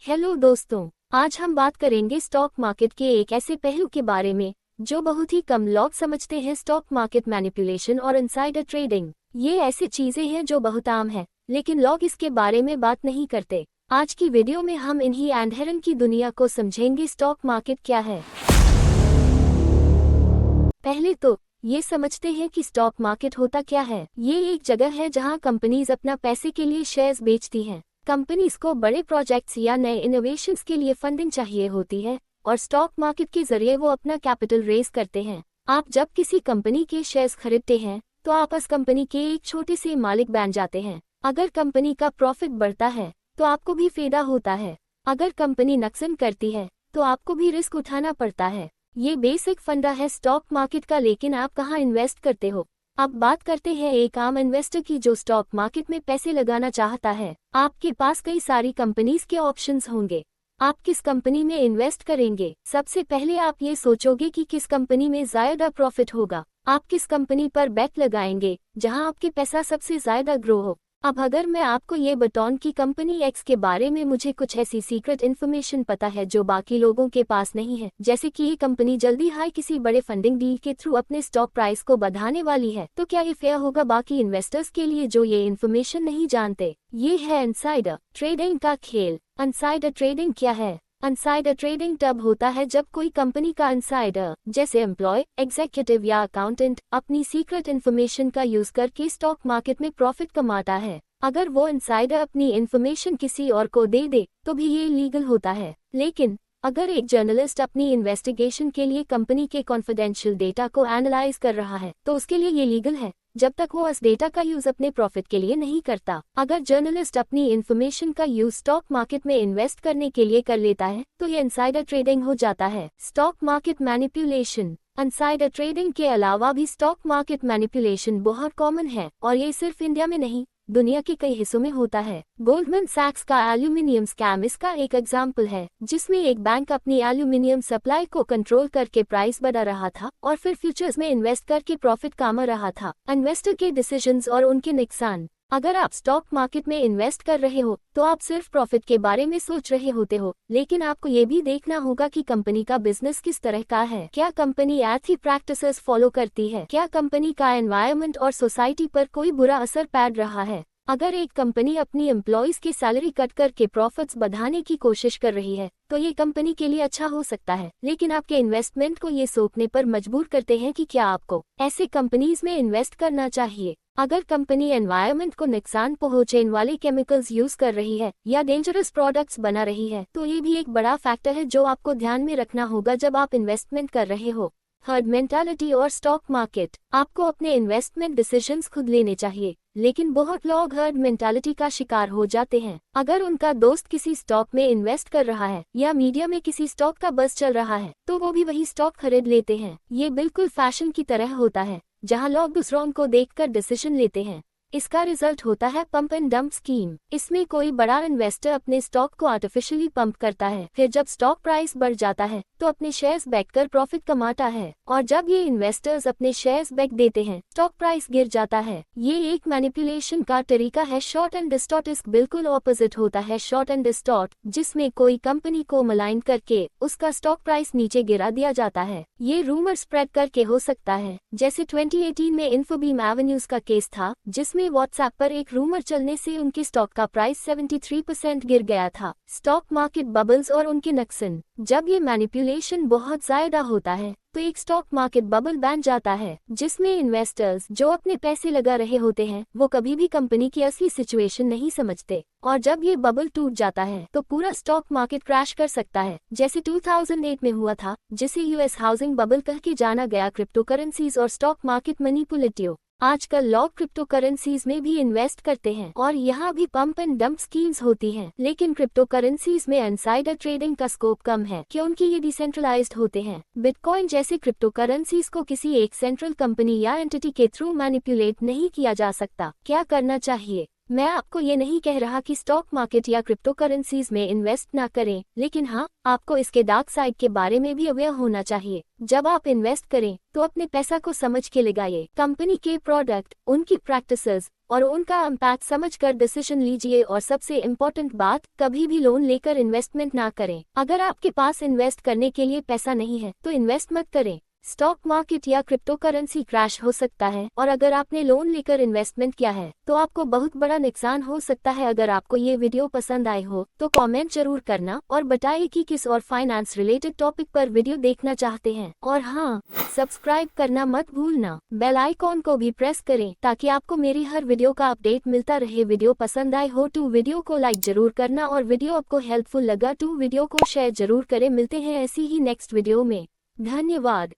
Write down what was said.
Hello दोस्तों, आज हम बात करेंगे स्टॉक मार्केट के एक ऐसे पहलू के बारे में जो बहुत ही कम लोग समझते हैं। स्टॉक मार्केट मैनिपुलेशन और इनसाइडर ट्रेडिंग। ये ऐसी चीजें हैं जो बहुत आम है, लेकिन लोग इसके बारे में बात नहीं करते। आज की वीडियो में हम इन्हीं अंधेरन की दुनिया को समझेंगे। स्टॉक मार्केट क्या है? पहले तो ये समझते हैं कि स्टॉक मार्केट होता क्या है। ये एक जगह है जहां कंपनीज अपना पैसे के लिए शेयर्स बेचती हैं। कंपनीज को बड़े प्रोजेक्ट्स या नए इनोवेशंस के लिए फंडिंग चाहिए होती है और स्टॉक मार्केट के जरिए वो अपना कैपिटल रेज करते हैं। आप जब किसी कंपनी के शेयर्स खरीदते हैं तो आप उस कंपनी के एक छोटे से मालिक बन जाते हैं। अगर कंपनी का प्रॉफिट बढ़ता है तो आपको भी फायदा होता है। अगर कंपनी नुकसान करती है तो आपको भी रिस्क उठाना पड़ता है। ये बेसिक फंडा है स्टॉक मार्केट का। लेकिन आप कहाँ इन्वेस्ट करते हो? अब बात करते हैं एक आम इन्वेस्टर की जो स्टॉक मार्केट में पैसे लगाना चाहता है। आपके पास कई सारी कंपनीज के ऑप्शंस होंगे। आप किस कंपनी में इन्वेस्ट करेंगे? सबसे पहले आप ये सोचोगे कि किस कंपनी में ज्यादा प्रॉफिट होगा। आप किस कंपनी पर बेट लगाएंगे जहां आपके पैसा सबसे ज्यादा ग्रो हो। अब अगर मैं आपको ये बताऊं कि कंपनी एक्स के बारे में मुझे कुछ ऐसी सीक्रेट इन्फॉर्मेशन पता है जो बाकी लोगों के पास नहीं है, जैसे कि ये कंपनी जल्दी हाई किसी बड़े फंडिंग डील के थ्रू अपने स्टॉक प्राइस को बढ़ाने वाली है, तो क्या ये फेयर होगा बाकी इन्वेस्टर्स के लिए जो ये इन्फॉर्मेशन नहीं जानते? ये है इनसाइडर ट्रेडिंग का खेल। इनसाइडर ट्रेडिंग क्या है? इनसाइडर ट्रेडिंग तब होता है जब कोई कंपनी का इनसाइडर, जैसे एम्प्लॉय, एग्जीक्यूटिव या अकाउंटेंट, अपनी सीक्रेट इन्फॉर्मेशन का यूज करके स्टॉक मार्केट में प्रॉफिट कमाता है। अगर वो इनसाइडर अपनी इन्फॉर्मेशन किसी और को दे दे तो भी ये लीगल होता है। लेकिन अगर एक जर्नलिस्ट अपनी इन्वेस्टिगेशन के लिए कंपनी के कॉन्फिडेंशियल डेटा को एनालाइज कर रहा है तो उसके लिए ये लीगल है, जब तक वो उस डेटा का यूज अपने प्रॉफिट के लिए नहीं करता। अगर जर्नलिस्ट अपनी इन्फॉर्मेशन का यूज स्टॉक मार्केट में इन्वेस्ट करने के लिए कर लेता है तो ये इनसाइडर ट्रेडिंग हो जाता है। Stock market manipulation. Insider trading के अलावा भी स्टॉक मार्केट मैनिपुलेशन बहुत कॉमन है और ये सिर्फ इंडिया में नहीं, दुनिया के कई हिस्सों में होता है। गोल्डमैन सैक्स का एल्यूमिनियम स्कैम इसका एक एग्जाम्पल है, जिसमें एक बैंक अपनी एल्यूमिनियम सप्लाई को कंट्रोल करके प्राइस बढ़ा रहा था और फिर फ्यूचर्स में इन्वेस्ट करके प्रॉफिट कमा रहा था। इन्वेस्टर के डिसीजंस और उनके नुकसान। अगर आप स्टॉक मार्केट में इन्वेस्ट कर रहे हो तो आप सिर्फ प्रॉफिट के बारे में सोच रहे होते हो, लेकिन आपको ये भी देखना होगा कि कंपनी का बिजनेस किस तरह का है। क्या कंपनी एथिकल प्रैक्टिसेस फॉलो करती है? क्या कंपनी का एनवायरनमेंट और सोसाइटी पर कोई बुरा असर पड़ रहा है? अगर एक कंपनी अपनी एम्प्लॉयज की सैलरी कट करके प्रॉफिट्स बढ़ाने की कोशिश कर रही है तो ये कंपनी के लिए अच्छा हो सकता है, लेकिन आपके इन्वेस्टमेंट को ये सोचने पर मजबूर करते हैं कि क्या आपको ऐसे कंपनीज में इन्वेस्ट करना चाहिए। अगर कंपनी एनवायरनमेंट को नुकसान पहुंचाने वाले केमिकल्स यूज कर रही है या डेंजरस प्रोडक्ट्स बना रही है तो ये भी एक बड़ा फैक्टर है जो आपको ध्यान में रखना होगा जब आप इन्वेस्टमेंट कर रहे हो। हर्ड मेंटालिटी और स्टॉक मार्केट। आपको अपने इन्वेस्टमेंट डिसीजंस खुद लेने चाहिए, लेकिन बहुत लोग हर्ड मेंटालिटी का शिकार हो जाते हैं। अगर उनका दोस्त किसी स्टॉक में इन्वेस्ट कर रहा है या मीडिया में किसी स्टॉक का बज़ चल रहा है तो वो भी वही स्टॉक खरीद लेते हैं। ये बिल्कुल फैशन की तरह होता है जहां लोग दूसरों को देखकर डिसीजन लेते हैं। इसका रिजल्ट होता है पंप एंड डंप स्कीम। इसमें कोई बड़ा इन्वेस्टर अपने स्टॉक को आर्टिफिशियली पंप करता है, फिर जब स्टॉक प्राइस बढ़ जाता है तो अपने शेयर्स बेचकर प्रॉफिट कमाता है, और जब ये इन्वेस्टर्स अपने शेयर्स बेच देते हैं स्टॉक प्राइस गिर जाता है। ये एक मैनिपुलेशन का तरीका है। शॉर्ट एंड डिस्टॉर्ट इसका बिल्कुल ऑपोजिट होता है। शॉर्ट एंड डिस्टॉर्ट जिसमें कोई कंपनी को मलाइन करके उसका स्टॉक प्राइस नीचे गिरा दिया जाता है। ये रूमर स्प्रेड करके हो सकता है, जैसे 2018 में इन्फोबीम एवेन्यूज का केस था जिसमें व्हाट्सएप पर एक रूमर चलने से उनके स्टॉक का प्राइस 73% गिर गया था। स्टॉक मार्केट बबल्स और उनके नुकसान। जब ये मैनिपुलेशन बहुत ज्यादा होता है तो एक स्टॉक मार्केट बबल बन जाता है जिसमें इन्वेस्टर्स जो अपने पैसे लगा रहे होते हैं वो कभी भी कंपनी की असली सिचुएशन नहीं समझते, और जब ये बबल टूट जाता है तो पूरा स्टॉक मार्केट क्रैश कर सकता है, जैसे 2008 में हुआ था, जिसे यूएस हाउसिंग बबल कह के जाना गया। क्रिप्टो करेंसीज और स्टॉक मार्केट मैनिपुलेटिव। आजकल लोग क्रिप्टो करेंसीज में भी इन्वेस्ट करते हैं और यहाँ भी पंप एंड डंप स्कीम्स होती हैं, लेकिन क्रिप्टो करेंसीज में इनसाइडर ट्रेडिंग का स्कोप कम है क्योंकि ये डिसेंट्रलाइज्ड होते हैं। बिटकॉइन जैसे क्रिप्टो करेंसीज को किसी एक सेंट्रल कंपनी या एंटिटी के थ्रू मैनिपुलेट नहीं किया जा सकता। क्या करना चाहिए? मैं आपको ये नहीं कह रहा कि स्टॉक मार्केट या क्रिप्टो करेंसीज में इन्वेस्ट ना करें, लेकिन हाँ, आपको इसके डार्क साइड के बारे में भी अवेयर होना चाहिए। जब आप इन्वेस्ट करें तो अपने पैसा को समझ के लगाइए। कंपनी के प्रोडक्ट, उनकी प्रैक्टिसेस और उनका इम्पैक्ट समझकर डिसीजन लीजिए। और सबसे इम्पोर्टेंट बात, कभी भी लोन लेकर इन्वेस्टमेंट ना करें। अगर आपके पास इन्वेस्ट करने के लिए पैसा नहीं है तो इन्वेस्ट मत करें। स्टॉक मार्केट या क्रिप्टो करेंसी क्रैश हो सकता है, और अगर आपने लोन लेकर इन्वेस्टमेंट किया है तो आपको बहुत बड़ा नुकसान हो सकता है। अगर आपको ये वीडियो पसंद आए हो तो कमेंट जरूर करना और बताइए कि किस और फाइनेंस रिलेटेड टॉपिक पर वीडियो देखना चाहते हैं। और हाँ, सब्सक्राइब करना मत भूलना। बेल आइकॉन को भी प्रेस करें ताकि आपको मेरी हर वीडियो का अपडेट मिलता रहे। वीडियो पसंद आए हो तो वीडियो को लाइक जरूर करना, और वीडियो आपको हेल्पफुल लगा तो वीडियो को शेयर जरूर करें। मिलते हैं ऐसी ही नेक्स्ट वीडियो में। धन्यवाद।